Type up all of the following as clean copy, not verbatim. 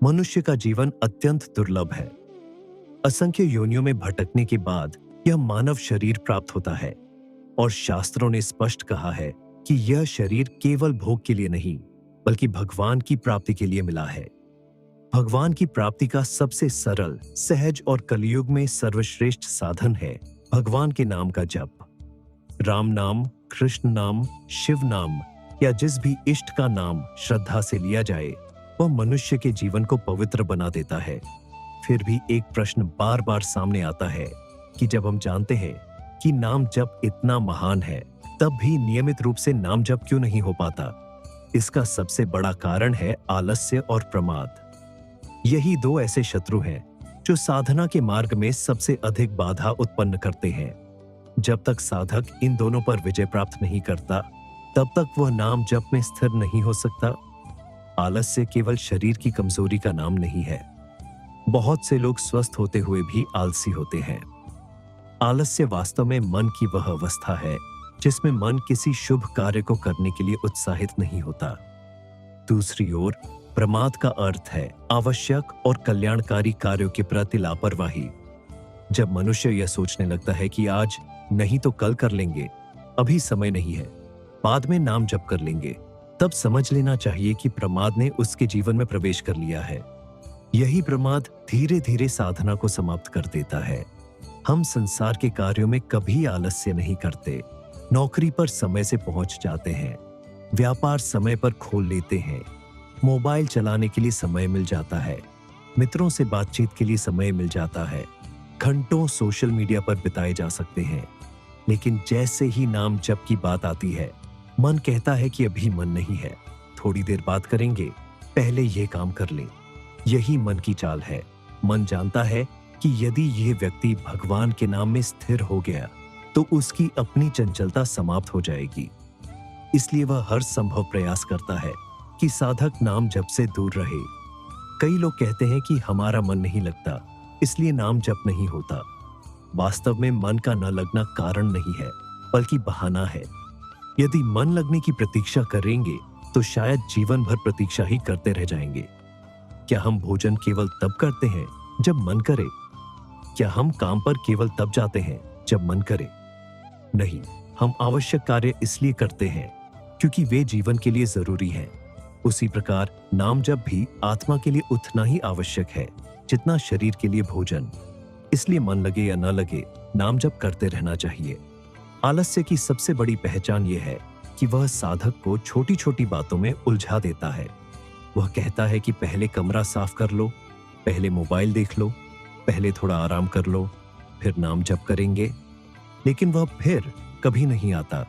मनुष्य का जीवन अत्यंत दुर्लभ है। असंख्य योनियों में भटकने के बाद यह मानव शरीर प्राप्त होता है और शास्त्रों ने स्पष्ट कहा है कि यह शरीर केवल भोग के लिए नहीं बल्कि भगवान की प्राप्ति के लिए मिला है। भगवान की प्राप्ति का सबसे सरल, सहज और कलयुग में सर्वश्रेष्ठ साधन है भगवान के नाम का जप। राम नाम, कृष्ण नाम, शिव नाम या जिस भी इष्ट का नाम श्रद्धा से लिया जाए वह मनुष्य के जीवन को पवित्र बना देता है। फिर भी एक प्रश्न बार बार सामने आता है कि जब हम जानते हैं कि नाम जप इतना महान है तब भी नियमित रूप से नाम जप क्यों नहीं हो पाता? इसका सबसे बड़ा कारण है आलस्य और प्रमाद। यही दो ऐसे शत्रु हैं जो साधना के मार्ग में सबसे अधिक बाधा उत्पन्न करते हैं। जब तक साधक इन दोनों पर विजय प्राप्त नहीं करता तब तक वह नाम जप में स्थिर नहीं हो सकता। आलस्य केवल शरीर की कमजोरी का नाम नहीं है। बहुत से लोग स्वस्थ होते हुए भी आलसी होते हैं। आलस्य वास्तव में मन की वह अवस्था है जिसमें मन किसी शुभ कार्य को करने के लिए उत्साहित नहीं होता। दूसरी ओर प्रमाद का अर्थ है आवश्यक और कल्याणकारी कार्यों के प्रति लापरवाही। जब मनुष्य यह सोचने लगता है कि आज नहीं तो कल कर लेंगे, अभी समय नहीं है, बाद में नाम जप कर लेंगे, तब समझ लेना चाहिए कि प्रमाद ने उसके जीवन में प्रवेश कर लिया है। यही प्रमाद धीरे धीरे साधना को समाप्त कर देता है। हम संसार के कार्यों में कभी आलस्य नहीं करते। नौकरी पर समय से पहुंच जाते हैं, व्यापार समय पर खोल लेते हैं, मोबाइल चलाने के लिए समय मिल जाता है, मित्रों से बातचीत के लिए समय मिल जाता है, घंटों सोशल मीडिया पर बिताए जा सकते हैं। लेकिन जैसे ही नाम जप की बात आती है, मन कहता है कि अभी मन नहीं है, थोड़ी देर बात करेंगे, पहले यह काम कर लें। यही मन की चाल है। मन जानता है कि यदि यह व्यक्ति भगवान के नाम में स्थिर हो गया तो उसकी अपनी चंचलता समाप्त हो जाएगी। इसलिए वह हर संभव प्रयास करता है कि साधक नाम जप से दूर रहे। कई लोग कहते हैं कि हमारा मन नहीं लगता, इसलिए नाम जप नहीं होता। वास्तव में मन का न लगना कारण नहीं है, बल्कि बहाना है। यदि मन लगने की प्रतीक्षा करेंगे तो शायद जीवन भर प्रतीक्षा ही करते रह जाएंगे। क्या हम भोजन केवल तब करते हैं जब मन करे? क्या हम काम पर केवल तब जाते हैं जब मन करे? नहीं, हम आवश्यक कार्य इसलिए करते हैं क्योंकि वे जीवन के लिए जरूरी हैं। उसी प्रकार नाम जप भी आत्मा के लिए उतना ही आवश्यक है जितना शरीर के लिए भोजन। इसलिए मन लगे या न लगे, नाम जप करते रहना चाहिए। आलस्य की सबसे बड़ी पहचान यह है कि वह साधक को छोटी छोटी बातों में उलझा देता है। वह कहता है कि पहले कमरा साफ कर लो, पहले मोबाइल देख लो, पहले थोड़ा आराम कर लो, फिर नाम जप करेंगे। लेकिन वह फिर कभी नहीं आता।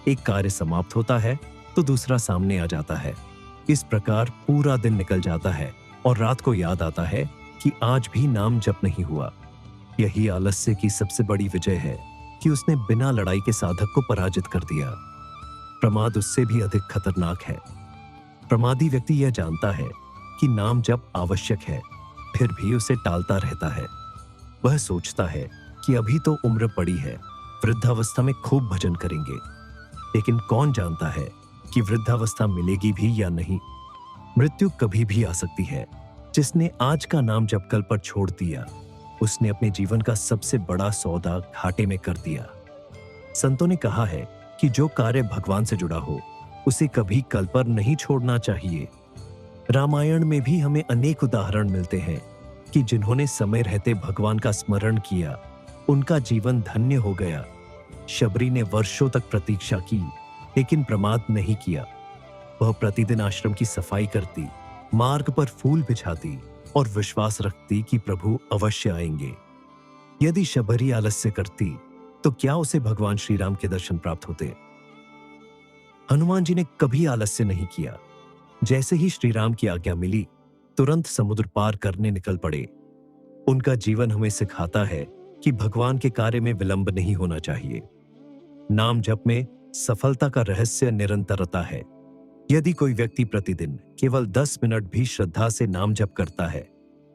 एक कार्य समाप्त होता है तो दूसरा सामने आ जाता है। इस प्रकार पूरा दिन निकल जाता है और रात को याद आता है कि आज भी नाम जप नहीं हुआ। यही आलस्य की सबसे बड़ी विजय है कि उसने बिना लड़ाई के साधक को पराजित कर दिया। प्रमाद उससे भी अधिक खतरनाक है। प्रमादी व्यक्ति यह जानता है कि नाम जप आवश्यक है, फिर भी उसे टालता रहता है। वह सोचता है कि अभी तो उम्र पड़ी है, वृद्धावस्था में खूब भजन करेंगे। लेकिन कौन जानता है कि वृद्धावस्था मिलेगी भी या नहीं? मृत्यु कभी भी आ सकती है। जिसने आज का नाम जप कल पर छोड़ दिया, उसने अपने जीवन का सबसे बड़ा सौदा घाटे में कर दिया। संतों ने कहा है कि जो कार्य भगवान से जुड़ा हो उसे कभी कल पर नहीं छोड़ना चाहिए। रामायण में भी हमें अनेक उदाहरण मिलते हैं कि जिन्होंने समय रहते भगवान का स्मरण किया, उनका जीवन धन्य हो गया। शबरी ने वर्षों तक प्रतीक्षा की, लेकिन प्रमाद नहीं किया। वह प्रतिदिन आश्रम की सफाई करती, मार्ग पर फूल बिछाती और विश्वास रखती कि प्रभु अवश्य आएंगे। यदि शबरी आलस्य करती तो क्या उसे भगवान श्री राम के दर्शन प्राप्त होते? हनुमान जी ने कभी आलस्य नहीं किया। जैसे ही श्री राम की आज्ञा मिली, तुरंत समुद्र पार करने निकल पड़े। उनका जीवन हमें सिखाता है कि भगवान के कार्य में विलंब नहीं होना चाहिए। नाम जप में सफलता का रहस्य निरंतरता है। यदि कोई व्यक्ति प्रतिदिन केवल 10 मिनट भी श्रद्धा से नाम जप करता है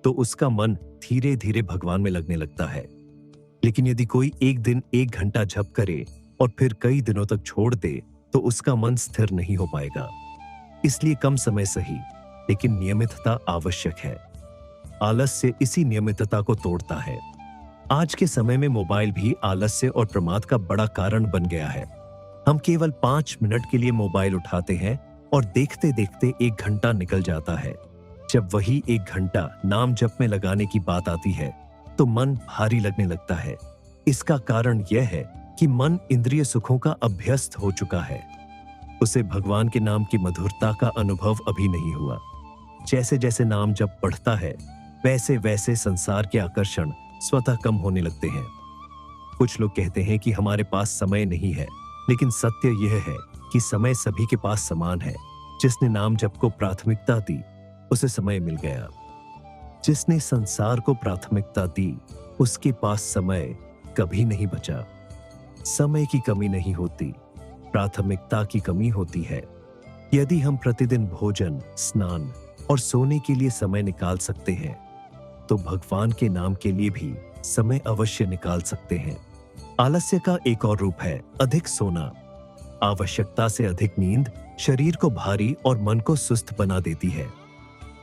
तो उसका मन धीरे धीरे भगवान में लगने लगता है। लेकिन यदि कोई एक दिन 1 घंटा जप करे और फिर कई दिनों तक छोड़ दे तो उसका मन स्थिर नहीं हो पाएगा। इसलिए कम समय सही, लेकिन नियमितता आवश्यक है। आलस्य इसी नियमितता को तोड़ता है। आज के समय में मोबाइल भी आलस्य और प्रमाद का बड़ा कारण बन गया है। हम केवल 5 मिनट के लिए मोबाइल उठाते हैं और देखते देखते 1 घंटा निकल जाता है। जब वही 1 घंटा नाम जप में लगाने की बात आती है तो मन भारी लगने लगता है। इसका कारण यह है कि मन इंद्रिय सुखों का अभ्यस्त हो चुका है। उसे भगवान के नाम की मधुरता का अनुभव अभी नहीं हुआ। जैसे जैसे नाम जप बढ़ता है वैसे वैसे संसार के आकर्षण स्वतः कम होने लगते हैं। कुछ लोग कहते हैं कि हमारे पास समय नहीं है, लेकिन सत्य यह है कि समय सभी के पास समान है। जिसने नाम जप को प्राथमिकता दी उसे समय मिल गया। जिसने संसार को प्राथमिकता दी उसके पास समय कभी नहीं बचा। समय की कमी नहीं होती, प्राथमिकता की कमी होती है। यदि हम प्रतिदिन भोजन, स्नान और सोने के लिए समय निकाल सकते हैं तो भगवान के नाम के लिए भी समय अवश्य निकाल सकते हैं। आलस्य का एक और रूप है अधिक सोना। आवश्यकता से अधिक नींद शरीर को भारी और मन को सुस्त बना देती है।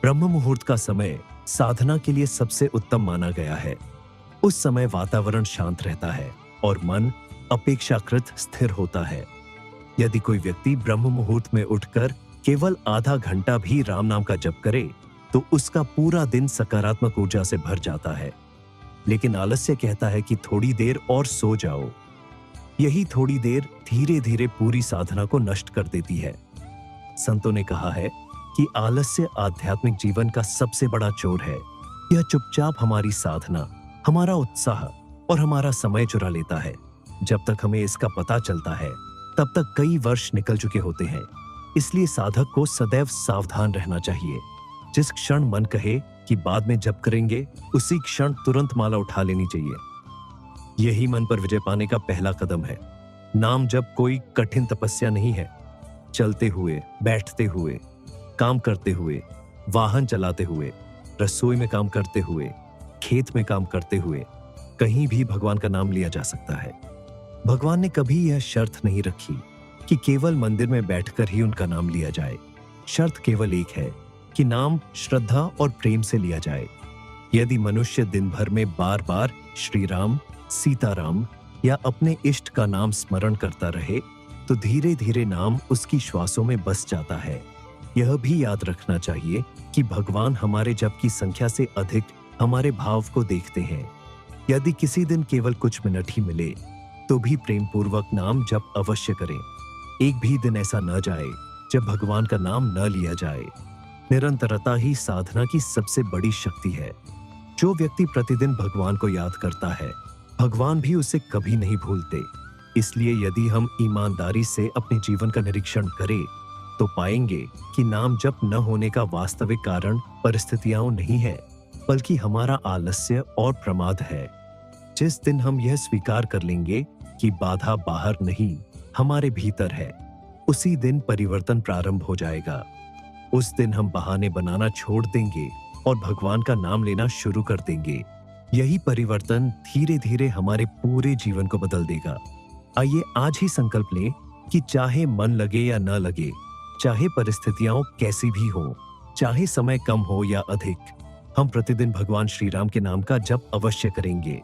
ब्रह्म मुहूर्त का समय साधना के लिए सबसे उत्तम माना गया है। उस समय वातावरण शांत रहता है और मन अपेक्षाकृत स्थिर होता है। यदि कोई व्यक्ति ब्रह्म मुहूर्त में उठकर केवल आधा घंटा भी राम नाम का जप करे तो उसका पूरा दिन सकारात्मक ऊर्जा से भर जाता है। लेकिन आलस्य कहता है कि थोड़ी देर और सो जाओ। यही थोड़ी देर धीरे धीरे पूरी साधना को नष्ट कर देती है। संतों ने कहा है कि आलस्य आध्यात्मिक जीवन का सबसे बड़ा चोर है। यह चुपचाप हमारी साधना, हमारा उत्साह और हमारा समय चुरा लेता है। जब तक हमें इसका पता चलता है तब तक कई वर्ष निकल चुके होते हैं। इसलिए साधक को सदैव सावधान रहना चाहिए। जिस क्षण मन कहे कि बाद में जप करेंगे, उसी क्षण तुरंत माला उठा लेनी चाहिए। यही मन पर विजय पाने का पहला कदम है। नाम जप कोई कठिन तपस्या नहीं है। चलते हुए, बैठते हुए, काम करते हुए, वाहन चलाते हुए, रसोई में काम करते हुए, खेत में काम करते हुए, कहीं भी भगवान का नाम लिया जा सकता है। भगवान ने कभी यह शर्त नहीं रखी कि केवल मंदिर में बैठकर ही उनका नाम लिया जाए। शर्त केवल एक है कि नाम श्रद्धा और प्रेम से लिया जाए। यदि मनुष्य दिन भर में बार बार श्री राम, सीताराम या अपने इष्ट का नाम स्मरण करता रहे तो धीरे धीरे नाम उसकी श्वासों में बस जाता है। यह भी याद रखना चाहिए कि भगवान हमारे जप की संख्या से अधिक हमारे भाव को देखते हैं। यदि किसी दिन केवल कुछ मिनट ही मिले तो भी प्रेम पूर्वक नाम जप अवश्य करें। एक भी दिन ऐसा न जाए जब भगवान का नाम न लिया जाए। निरंतरता ही साधना की सबसे बड़ी शक्ति है। जो व्यक्ति प्रतिदिन भगवान को याद करता है, भगवान भी उसे कभी नहीं भूलते। इसलिए यदि हम ईमानदारी से अपने जीवन का निरीक्षण करें तो पाएंगे कि नाम जप न होने का वास्तविक कारण परिस्थितियां नहीं है, बल्कि हमारा आलस्य और प्रमाद है। जिस दिन हम यह स्वीकार कर लेंगे कि बाधा बाहर नहीं, हमारे भीतर है, उसी दिन परिवर्तन प्रारंभ हो जाएगा। उस दिन हम बहाने बनाना छोड़ देंगे और भगवान का नाम लेना शुरू कर देंगे। यही परिवर्तन धीरे धीरे हमारे पूरे जीवन को बदल देगा। आइए आज ही संकल्प लें कि चाहे मन लगे या न लगे, चाहे परिस्थितियां कैसी भी हो, चाहे समय कम हो या अधिक, हम प्रतिदिन भगवान श्री राम के नाम का जप अवश्य करेंगे।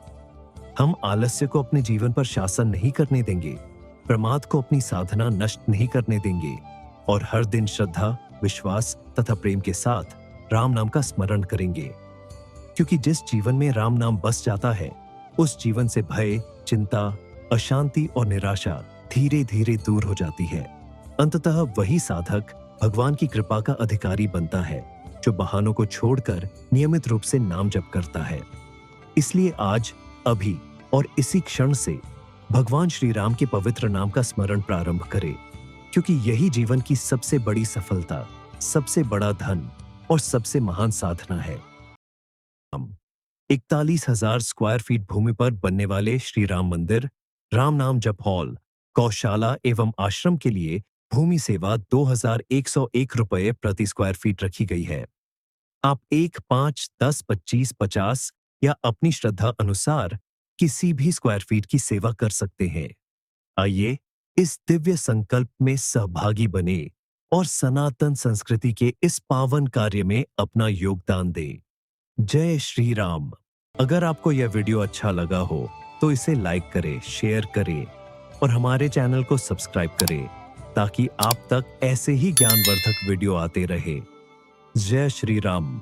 हम आलस्य को अपने जीवन पर शासन नहीं करने देंगे, प्रमाद को अपनी साधना नष्ट नहीं करने देंगे और हर दिन श्रद्धा, विश्वास तथा प्रेम के साथ राम नाम का स्मरण करेंगे। क्योंकि जिस जीवन में राम नाम बस जाता है, उस जीवन से भय, चिंता, अशांति और निराशा धीरे धीरे दूर हो जाती है। अंततः वही साधक भगवान की कृपा का अधिकारी बनता है जो बहानों को छोड़कर नियमित रूप से नाम जप करता है। इसलिए आज, अभी और इसी क्षण से भगवान श्री राम के पवित्र नाम का स्मरण प्रारंभ करें, क्योंकि यही जीवन की सबसे बड़ी सफलता, सबसे बड़ा धन और सबसे महान साधना है। 41,000 स्क्वायर फीट भूमि पर बनने वाले श्री राम मंदिर, राम नाम जप हॉल, गौशाला एवं आश्रम के लिए भूमि सेवा 2,101 रुपये प्रति स्क्वायर फीट रखी गई है। आप 1, 5, 10, 25, 50 या अपनी श्रद्धा अनुसार किसी भी स्क्वायर फीट की सेवा कर सकते हैं। आइए इस दिव्य संकल्प में सहभागी बने और सनातन संस्कृति के इस पावन कार्य में अपना योगदान दें। जय श्री राम। अगर आपको यह वीडियो अच्छा लगा हो तो इसे लाइक करें, शेयर करें और हमारे चैनल को सब्सक्राइब करें ताकि आप तक ऐसे ही ज्ञानवर्धक वीडियो आते रहे। जय श्री राम।